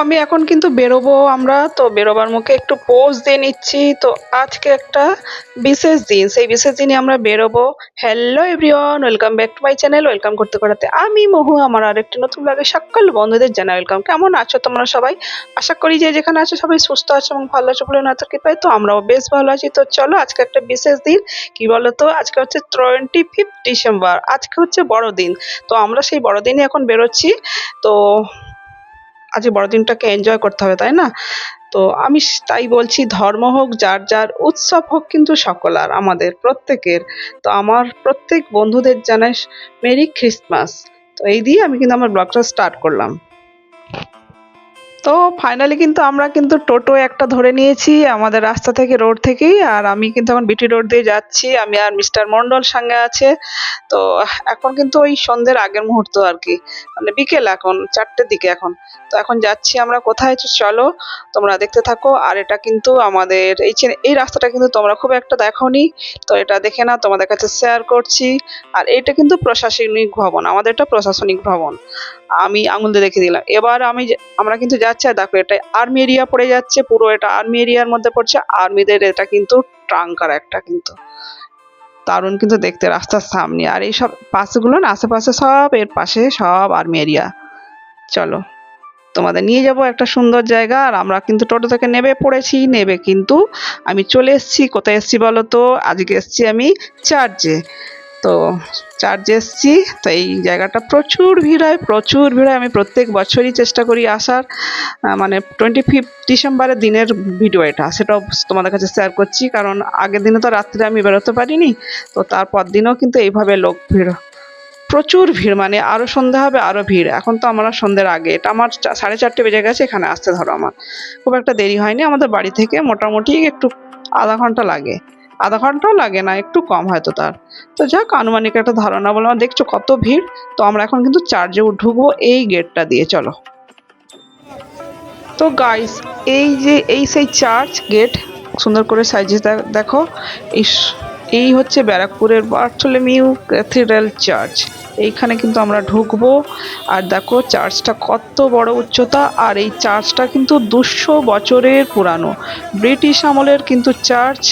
আমি এখন কিন্তু বেরোবো আমরা। তো বেরোবার মুখে একটু পোজ দিয়ে নিচ্ছি। তো আজকে একটা বিশেষ দিন। সেই বিশেষ দিনে আমরা বেরোবো। Hello everyone, welcome back to my channel. Welcome করতে করতে আমি মহু আমার আরেকটি নতুন ব্লগে সকল বন্ধুদের জানাই ওয়েলকাম। কেমন আছো তোমরা সবাই? আশা করি যে যেখানে আছো সবাই সুস্থ আছো এবং ভালো আছো বলে না তো কৃপায়। তো আমরাও বেশ ভালো আছি। তো চলো আজকে একটা বিশেষ দিন। কি বলতো, আজকে হচ্ছে 25 ডিসেম্বর। আজকে হচ্ছে বড়দিন। তো আমরা সেই বড়দিনে এখন বেরোচ্ছি। তো আজকে বড়দিনটাকে এনজয় করতে হবে, তাই না? তো আমি তাই বলছি, ধর্ম হোক যার যার, উৎসব হোক কিন্তু সকলার, আমাদের প্রত্যেকের। তো আমার প্রত্যেক বন্ধুদের জানাই মেরি ক্রিসমাস। তো এই দিয়ে আমি কিন্তু আমার ব্লগটা স্টার্ট করলাম। তো ফাইনালি কিন্তু আমরা কিন্তু টোটো একটা ধরে নিয়েছি আমাদের রাস্তা থেকে, রোড থেকেই। আর আমি কিন্তু এখন বিটি রোড দিয়ে যাচ্ছি। আমি আর মিস্টার মন্ডল সঙ্গে আছে। তো এখন কিন্তু ওই সন্ধ্যের আগের মুহূর্ত আর কি, মানে বিকেল, এখন 4টের দিকে এখন। তো এখন যাচ্ছি আমরা কোথায়, চলো তোমরা দেখতে থাকো। আর এটা কিন্তু আমাদের এই রাস্তাটা কিন্তু তোমরা খুব একটা দেখোনি। তো এটা দেখে না, তোমাদের কাছে শেয়ার করছি। আর এটা কিন্তু প্রশাসনিক ভবন, আমাদের এটা প্রশাসনিক ভবন। আমি আঙুল দিয়ে দেখিয়ে দিলাম। এবার আমরা কিন্তু যাচ্ছি। আর দেখো, এটা আর্মি এরিয়া পড়ে যাচ্ছে, পুরো এটা আর্মি এরিয়ার মধ্যে পড়ছে। আর্মিদের এটা কিন্তু ট্রাঙ্কার একটা কিন্তু দারুণ কিন্তু দেখতে, রাস্তার সামনে। আর এইসব পাশগুলো না, আশেপাশে সব, এর পাশে সব আর্মি এরিয়া। চলো তোমাদের নিয়ে যাব একটা সুন্দর জায়গা। আর আমরা কিন্তু টোটো থেকে নেমে পড়েছি। নেবে কিন্তু আমি চলে এসেছি। কোথায় এসেছি বলো তো? আজকে এসেছি আমি চার্চে। তো চার্চে এসেছি। তো এই জায়গাটা প্রচুর ভিড় হয়, প্রচুর ভিড় হয়। আমি প্রত্যেক বছরই চেষ্টা করি আসার। মানে 25 ডিসেম্বরের দিনের ভিডিও এটা, সেটাও তোমাদের কাছে শেয়ার করছি। কারণ আগের দিনে তো রাত্রে আমি বেরোতে পারিনি। তো তারপর দিনও কিন্তু এইভাবে লোক ভিড়, প্রচুর ভিড়। মানে আরো সন্ধ্যা হবে আরো ভিড়। এখন তো আমরা সন্ধ্যের আগে, এটা আমার 4:30 বেজে গেছে এখানে আসতে। ধরো আমার খুব একটা দেরি হয়নি। আমাদের বাড়ি থেকে মোটামুটি একটু আধা ঘন্টা লাগে। আধা ঘন্টাও লাগে না, একটু কম হয়তো তার। তো যাক, আনুমানিক একটা ধারণা বললাম। দেখছো কত ভিড়। তো আমরা এখন কিন্তু চার্জে ঢুকবো এই গেটটা দিয়ে। চলো। তো গাইস, এই যে সেই চার্চ গেট, সুন্দর করে সাজিয়ে দেখো। এই এই হচ্ছে ব্যারাকপুরের বার্থোলোমিউ ক্যাথিড্রাল চার্চ। এইখানে কিন্তু আমরা ঢুকবো। আর দেখো চার্চটা কত বড় উচ্চতা। আর এই চার্চটা কিন্তু 200 বছরের পুরানো, ব্রিটিশ আমলের কিন্তু চার্চ।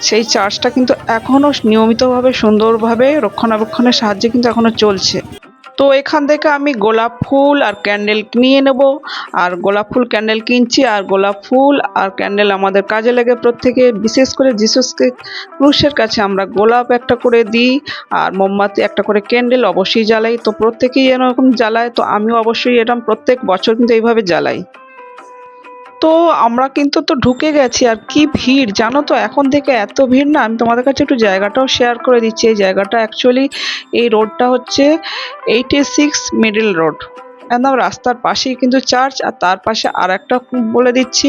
সেই চার্চটা কিন্তু এখনো নিয়মিতভাবে সুন্দরভাবে রক্ষণাবেক্ষণের সাহায্যে কিন্তু এখনো চলছে। তো এখান থেকে আমি গোলাপ ফুল আর ক্যান্ডেল নিয়ে নেব। আর গোলাপ ফুল ক্যান্ডেল কিনছি। আর গোলাপ ফুল আর ক্যান্ডেল আমাদের কাজে লাগে প্রত্যেকে। বিশেষ করে জিসাসকে ক্রুশের কাছে আমরা গোলাপ একটা করে দিই। আর মোমবাতি একটা করে ক্যান্ডেল অবশ্যই জ্বালাই। তো প্রত্যেকেই এরকম জ্বালায়। তো আমিও অবশ্যই এরকম প্রত্যেক বছর কিন্তু এইভাবে জ্বালাই। তো আমরা কিন্তু তো ঢুকে গেছি। আর কি ভিড় জানো তো, এখন থেকে এত ভিড় না। আমি তোমাদের কাছে একটু জায়গাটাও শেয়ার করে দিচ্ছি। এই জায়গাটা অ্যাকচুয়ালি, এই রোডটা হচ্ছে 86 মিডল রোড। একদম রাস্তার পাশেই কিন্তু চার্চ। আর তার পাশে আর একটা বলে দিচ্ছি,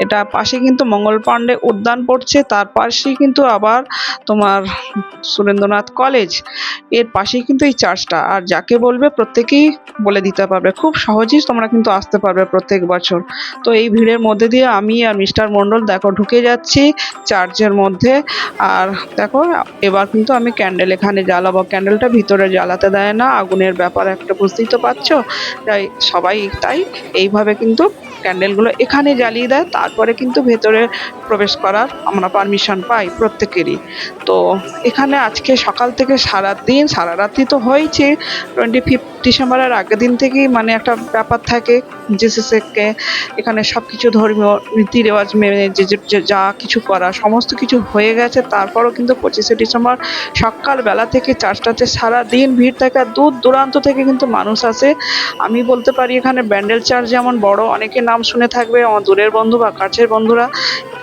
এটা পাশে কিন্তু মঙ্গল পাণ্ডে উদ্যান পড়ছে। তার পাশেই কিন্তু আবার তোমার সুরেন্দ্রনাথ কলেজ, এর পাশেই কিন্তু এই চার্চটা। আর যাকে বলবে প্রত্যেকেই বলে দিতে পারবে, খুব সহজেই তোমরা কিন্তু আসতে পারবে প্রত্যেক বছর। তো এই ভিড়ের মধ্যে দিয়ে আমি আর মিস্টার মন্ডল দেখো ঢুকে যাচ্ছি চার্চের মধ্যে। আর দেখো, এবার কিন্তু আমি ক্যান্ডেল এখানে জ্বালাবো। ক্যান্ডেলটা ভিতরে জ্বালাতে দেয় না, আগুনের ব্যাপার একটা, বুঝতেই তো পারছো। তাই সবাই তাই এইভাবে কিন্তু ক্যান্ডেলগুলো এখানে জ্বালিয়ে দেয়। তারপরে কিন্তু ভেতরে প্রবেশ করার আমরা পারমিশন পাই প্রত্যেকেরই। তো এখানে আজকে সকাল থেকে সারা দিন, সারা রাত্রি তো হয়েছে। 25 ডিসেম্বরের আগের দিন থেকেই মানে একটা ব্যাপার থাকে। জিসাসকে এখানে সব কিছু ধর্মীয় রীতি রেওয়াজ মেনে যে যা কিছু করা সমস্ত কিছু হয়ে গেছে। তারপরও কিন্তু 25শে ডিসেম্বর সকালবেলা থেকে চার্চটাতে সারা দিন ভিড় থাকে। আর দূর দূরান্ত থেকে কিন্তু মানুষ আসে। আমি বলতে পারি এখানে ব্যান্ডেল চার্চ যেমন বড়, অনেকে নাম শুনে থাকবে আমার দূরের বন্ধু বা কাছের বন্ধুরা,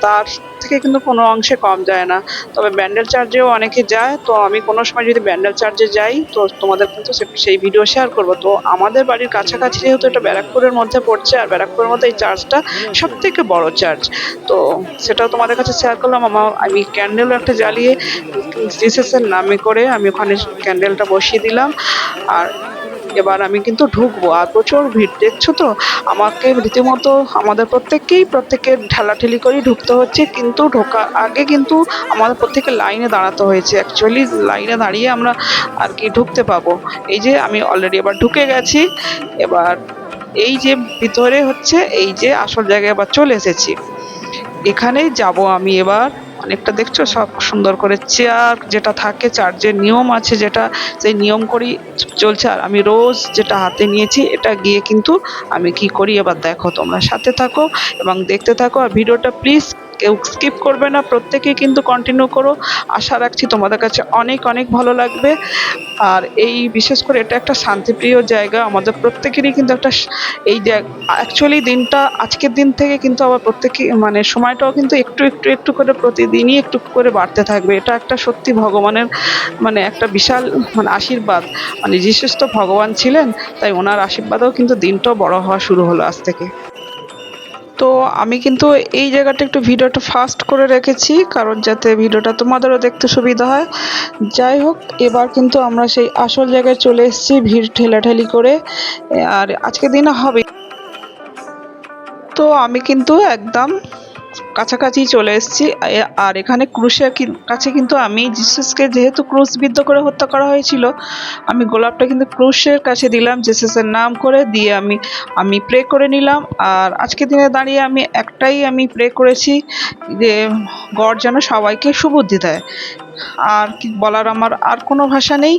তার থেকে কিন্তু কোনো অংশে কম যায় না। তবে ব্যান্ডেল চার্চেও অনেকে যায়। তো আমি কোনো সময় যদি ব্যান্ডেল চার্চে যাই তো তোমাদের কিন্তু সেই ভিডিও শেয়ার করব। তো আমাদের বাড়ির কাছাকাছি যেহেতু এটা ব্যারাকপুরের মধ্যে পড়ছে, আর ব্যারাকপুরের মধ্যে এই চার্চটা সব থেকে বড় চার্চ। তো সেটাও তোমাদের কাছে শেয়ার করলাম। আমি ক্যান্ডেলও একটা জ্বালিয়ে জিসাসের নামে করে আমি ওখানে ক্যান্ডেলটা বসিয়ে দিলাম। আর এবার আমি কিন্তু ঢুকবো। আর প্রচুর ভিড়, দেখছো তো। আমাকে রীতিমতো আমাদের প্রত্যেকের ঠেলাঠেলি করেই ঢুকতে হচ্ছে। কিন্তু ঢোকার আগে কিন্তু আমাদের প্রত্যেকের লাইনে দাঁড়াতে হয়েছে। অ্যাকচুয়ালি লাইনে দাঁড়িয়ে আমরা আর কি ঢুকতে পাবো। এই যে আমি অলরেডি এবার ঢুকে গেছি। এবার এই যে ভিতরে হচ্ছে এই যে আসল জায়গায় আবার চলে এসেছি। এখানেই যাব আমি এবার। অনেকটা দেখছো সব সুন্দর করে চেয়ার যেটা থাকে, চার্চের নিয়ম আছে যেটা, সেই নিয়ম করেই চলছে। আর আমি রোজ যেটা হাতে নিয়েছি এটা গিয়ে কিন্তু আমি কি করি এবার দেখো, তোমরা সাথে থাকো এবং দেখতে থাকো। আর ভিডিওটা প্লিজ কেউ স্কিপ করবে না, প্রত্যেকেই কিন্তু কন্টিনিউ করো। আশা রাখছি তোমাদের কাছে অনেক অনেক ভালো লাগবে। আর এই বিশেষ করে এটা একটা শান্তিপ্রিয় জায়গা, আমাদের প্রত্যেকেরই কিন্তু একটা এই যে অ্যাকচুয়ালি দিনটা আজকের দিন থেকে কিন্তু আবার প্রত্যেকে মানে সময়টাও কিন্তু একটু একটু একটু করে প্রতিদিনই একটু করে বাড়তে থাকবে। এটা একটা সত্যি ভগবানের মানে একটা বিশাল মানে আশীর্বাদ। মানে যিশু তো ভগবান ছিলেন, তাই ওনার আশীর্বাদেও কিন্তু দিনটাও বড় হওয়া শুরু হলো আজ থেকে। তো আমি কিন্তু এই জায়গাটা একটু ভিডিওটা ফাস্ট করে রেখেছি, কারণ যাতে ভিডিওটা তোমাদেরও দেখতে সুবিধা হয়। যাই হোক, এবার কিন্তু আমরা সেই আসল জায়গায় চলে এসেছি ভিড় ঠেলাঠেলি করে। আর আজকের দিনে হবে। তো আমি কিন্তু একদম কাছাকাছি চলে এসেছি। আর এখানে ক্রুশের কাছে কিন্তু আমি জিসাসকে যেহেতু ক্রুশবিদ্ধ করে হত্যা করা হয়েছিল, আমি গোলাপটা কিন্তু ক্রুশের কাছে দিলাম জিসাসের নাম করে দিয়ে আমি আমি প্রে করে নিলাম। আর আজকের দিনে দাঁড়িয়ে আমি একটাই আমি প্রে করেছি যে গড যেন সবাইকে সুবুদ্ধি দেয়। আর কি বলার, আমার আর কোনো ভাষা নেই।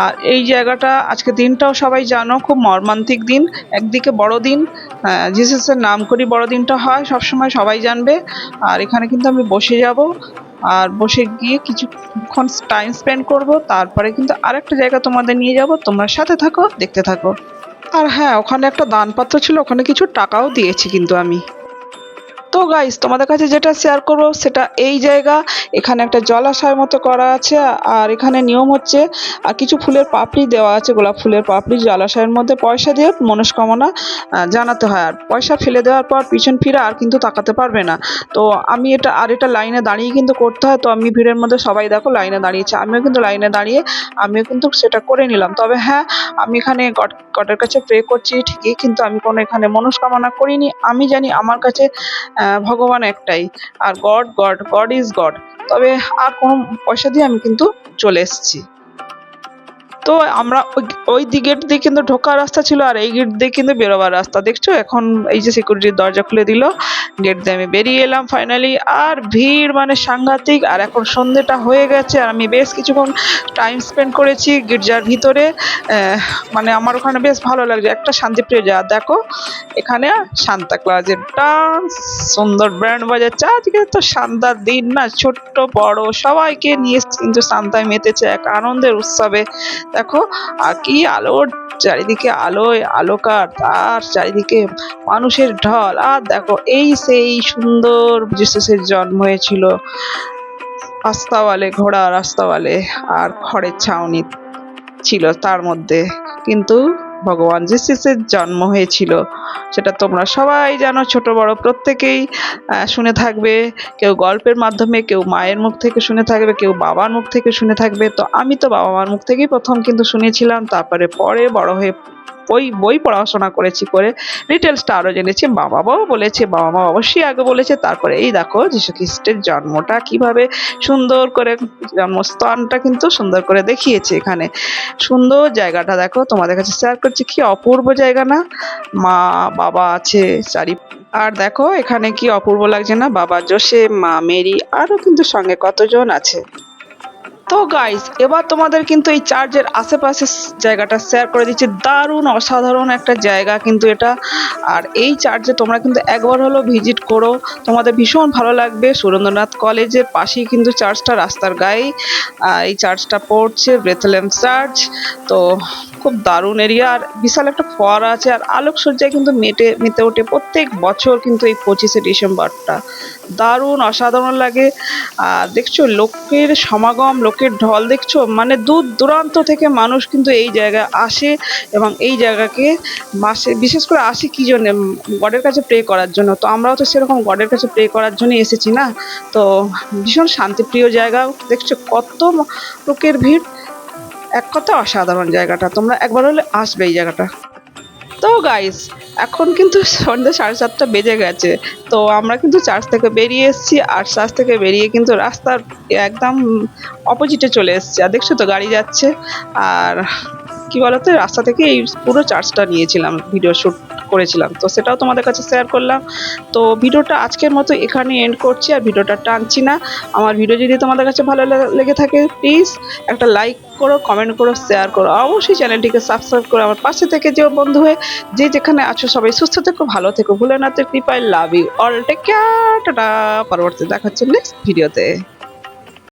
আর এই জায়গাটা আজকে দিনটাও সবাই জানো খুব মর্মান্তিক দিন, একদিকে বড় দিন, জিসাসের নাম করি বড় দিনটা হয় সবসময় সবাই জানবে। আর এখানে কিন্তু আমি বসে যাব, আর বসে গিয়ে কিছুক্ষণ টাইম স্পেন্ড করব, তারপরে কিন্তু আরেকটা জায়গা তোমাদের নিয়ে যাব। তোমরা সাথে থাকো, দেখতে থাকো। আর হ্যাঁ, ওখানে একটা দানপাত্র ছিল, ওখানে কিছু টাকাও দিয়েছি কিন্তু আমি। তো গাইস, তোমাদের কাছে যেটা শেয়ার করবো সেটা এই জায়গা। এখানে একটা জলাশয় মতো করা আছে। আর এখানে নিয়ম হচ্ছে আর কিছু ফুলের পাপড়ি দেওয়া আছে, গোলাপ ফুলের পাপড়ি জলাশয়ের মধ্যে পয়সা দিয়ে মনস্কামনা জানাতে হয়। আর পয়সা ফেলে দেওয়ার পর পিছন ফিরে আর কিন্তু তাকাতে পারবে না। তো আমি এটা লাইনে দাঁড়িয়ে কিন্তু করতে হয়। তো আমি ভিড়ের মধ্যে সবাই দেখো লাইনে দাঁড়িয়েছে, আমিও কিন্তু লাইনে দাঁড়িয়ে আমিও কিন্তু সেটা করে নিলাম। তবে হ্যাঁ, আমি এখানে গডের কাছে প্রে করছি ঠিকই, কিন্তু আমি কোনো এখানে মনস্কামনা করিনি। আমি জানি আমার কাছে ভগবান একটাই, আর God God God is God. তবে আর কোনো পয়সা দিয়ে আমি কিন্তু চলে এসেছি। তো আমরা ওই গেট দিয়ে কিন্তু ঢোকার রাস্তা ছিল, আর এই গেট দিয়ে কিন্তু বেরোবার রাস্তা। দেখছো এখন এই যে সিকিউরিটির দরজা খুলে দিল, গেট দিয়ে আমি বেরিয়ে এলাম ফাইনালি। আর ভিড় মানে সাংঘাতিক। আর এখন সন্ধ্যেটা হয়ে গেছে, আর আমি বেশ কিছুক্ষণ টাইম স্পেন্ড করেছি গির্জার ভিতরে। মানে আমার ওখানে বেশ ভালো লাগছে, একটা শান্তিপ্রিয় জায়গা। দেখো এখানে সান্তা ক্লজের ডান্স, সুন্দর ব্যান্ড বাজাচ্ছে। আজকে তো সান্তার দিন না, ছোট্ট বড় সবাইকে নিয়ে কিন্তু সান্তায় মেতেছে এক আনন্দের উৎসবে। দেখো আর কি আলোর চারিদিকে, আলোয় আলোকার, তার চারিদিকে মানুষের ঢল। আর দেখো এই সেই সুন্দর যিশুসের জন্ম হয়েছিল রাস্তাওয়ালে, ঘোড়া রাস্তাওয়ালে, আর খড়ের ছাউনি ছিল তার মধ্যে কিন্তু ভগবান যিশুসের জন্ম হয়েছিল। সেটা তোমরা সবাই জানো, ছোট বড় প্রত্যেকেই শুনে থাকবে। কেউ গল্পের মাধ্যমে, কেউ মায়ের মুখ থেকে শুনে থাকবে, কেউ বাবার মুখ থেকে শুনে থাকবে। তো আমি তো বাবা মার মুখ থেকেই প্রথম কিন্তু শুনেছিলাম, তারপরে পরে বড় হয়ে বই পড়াশোনা করেছি, করে ডিটেলসটা আরও জেনেছি। বাবা মাও বলেছে, বাবা মা অবশ্যই আগে বলেছে। তারপরে এই দেখো যীশু খ্রিস্টের জন্মটা কিভাবে সুন্দর করে, জন্মস্থানটা কিন্তু সুন্দর করে দেখিয়েছে এখানে। সুন্দর জায়গাটা দেখো, তোমাদের কাছে শেয়ার করছি, কি অপূর্ব জায়গা না? মা বাবা আছে চারি। আর দেখো এখানে কি অপূর্ব লাগছে না? বাবা জোসেফ, মা মেরি, আরো কিন্তু সঙ্গে কতজন আছে। তো গাইস, এবার তোমাদের কিন্তু এই চার্চের আশেপাশে জায়গাটা শেয়ার করে দিচ্ছি। দারুণ অসাধারণ একটা জায়গা কিন্তু এটা। আর এই চার্চে তোমরা কিন্তু একবার হলো ভিজিট করো, তোমাদের ভীষণ ভালো লাগবে। সুরেন্দ্রনাথ কলেজের পাশেই কিন্তু চার্চটা, রাস্তার গায়েই এই চার্চটা পড়ছে, বেথলেহেম চার্চ। তো খুব দারুণ এরিয়া, আর বিশাল একটা ফোয়ারা আছে, আর আলোকসজ্জায় কিন্তু মেতে ওঠে প্রত্যেক বছর কিন্তু এই 25শে ডিসেম্বরটা। দারুণ অসাধারণ লাগে। আর দেখছো লোকের সমাগম, লোকের ঢল দেখছো, মানে দূর দূরান্ত থেকে মানুষ কিন্তু এই জায়গায় আসে। এবং এই জায়গাকে মাসে বিশেষ করে আসে কি জন্য? গডের কাছে প্রে করার জন্য। তো আমরাও তো সেরকম গডের কাছে প্রে করার জন্যই এসেছি না। তো ভীষণ শান্তিপ্রিয় জায়গা। দেখছো কত লোকের ভিড়, এক কথা অসাধারণ জায়গাটা। তোমরা একবার হলে আসবে এই জায়গাটা। তো গাইস, এখন কিন্তু সন্ধ্যে 7:30 বেজে গেছে। তো আমরা কিন্তু চার্চ থেকে বেরিয়ে এসেছি, আর চার্চ থেকে বেরিয়ে কিন্তু রাস্তার একদম অপোজিটে চলে এসেছি। আর দেখছো তো গাড়ি যাচ্ছে। আর কি বলতো, রাস্তা থেকে এই পুরো চার্চটা নিয়েছিলাম, ভিডিও শ্যুট করেছিলাম, তো সেটাও তোমাদের কাছে শেয়ার করলাম। তো ভিডিওটা আজকের মতো এখানে এন্ড করছি, আর ভিডিওটা টানছি না। আমার ভিডিও যদি তোমাদের কাছে ভালো লেগে থাকে, প্লিজ একটা লাইক করো, কমেন্ট করো, শেয়ার করো, অবশ্যই চ্যানেলটিকে সাবস্ক্রাইব করো, আমার পাশে থেকে যেও বন্ধু হয়ে। যে যেখানে আছো সবাই সুস্থ থেকো, ভালো থেকো, ভুলে না তো, কৃপায় love you all, take care, tata. পরবর্তী দেখা হচ্ছে নেক্সট ভিডিওতে।